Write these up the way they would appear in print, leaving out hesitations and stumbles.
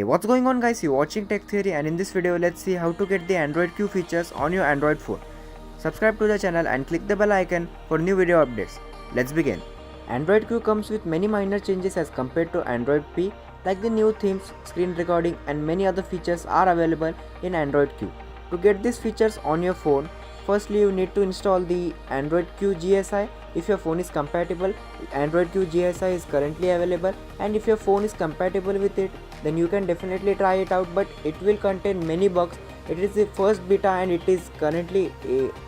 What's going on guys, you're watching Tech Theory, and in this video let's see how to get the Android Q features on your Android phone. Subscribe to the channel and click the bell icon for new video updates. Let's begin. Android Q comes with many minor changes as compared to Android P, like the new themes, screen recording and many other features are available in Android Q. To get these features on your phone, firstly you need to install the Android Q GSI. If your phone is compatible, Android Q GSI is currently available, and if your phone is compatible with it, then you can definitely try it out, but it will contain many bugs. It is the first beta and it is currently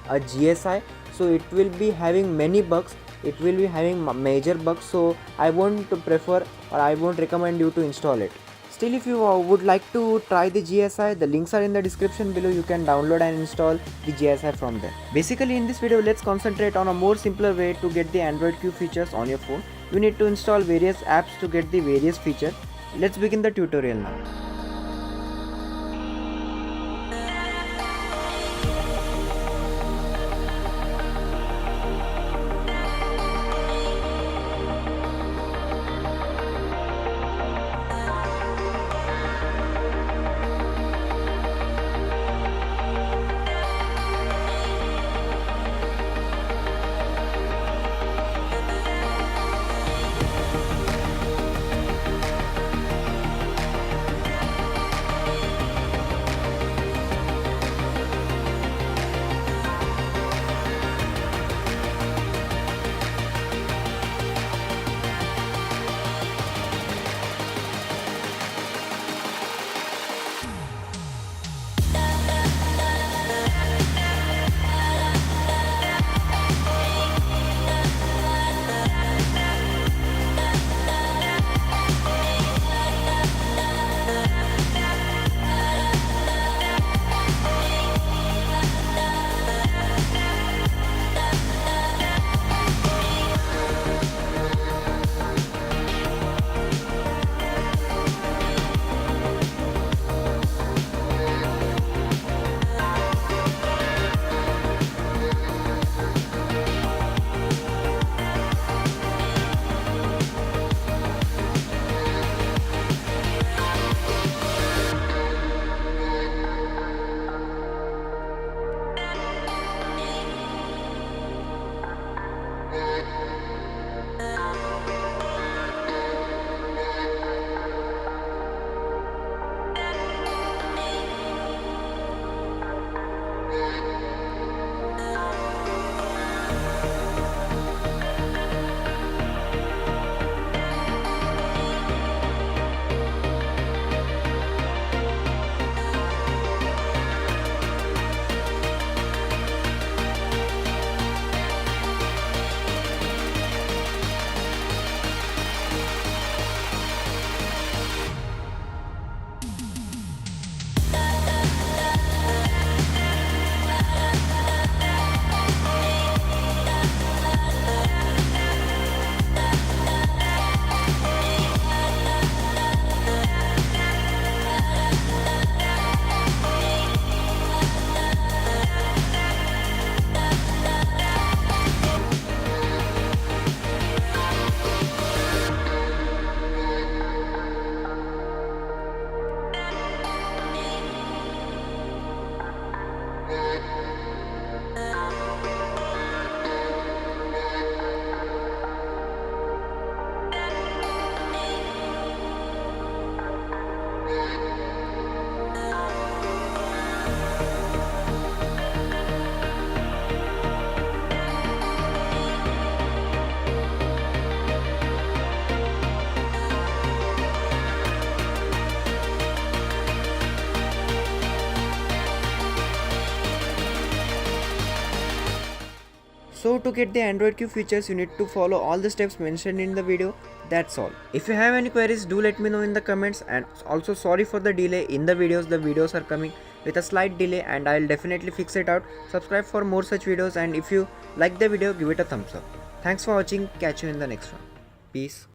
a GSI, so it will be having many bugs. It will be having major bugs, so I won't prefer or I won't recommend you to install it. Still, if you would like to try the GSI, the links are in the description below. You can download and install the GSI from there. Basically, in this video, let's concentrate on a more simpler way to get the Android Q features on your phone. You need to install various apps to get the various features. Let's begin the tutorial now. So to get the Android Q features, you need to follow all the steps mentioned in the video. That's all. If you have any queries, do let me know in the comments, and also sorry for the delay in the videos. The videos are coming with a slight delay and I'll definitely fix it out. Subscribe for more such videos, and if you like the video, give it a thumbs up. Thanks for watching. Catch you in the next one. Peace.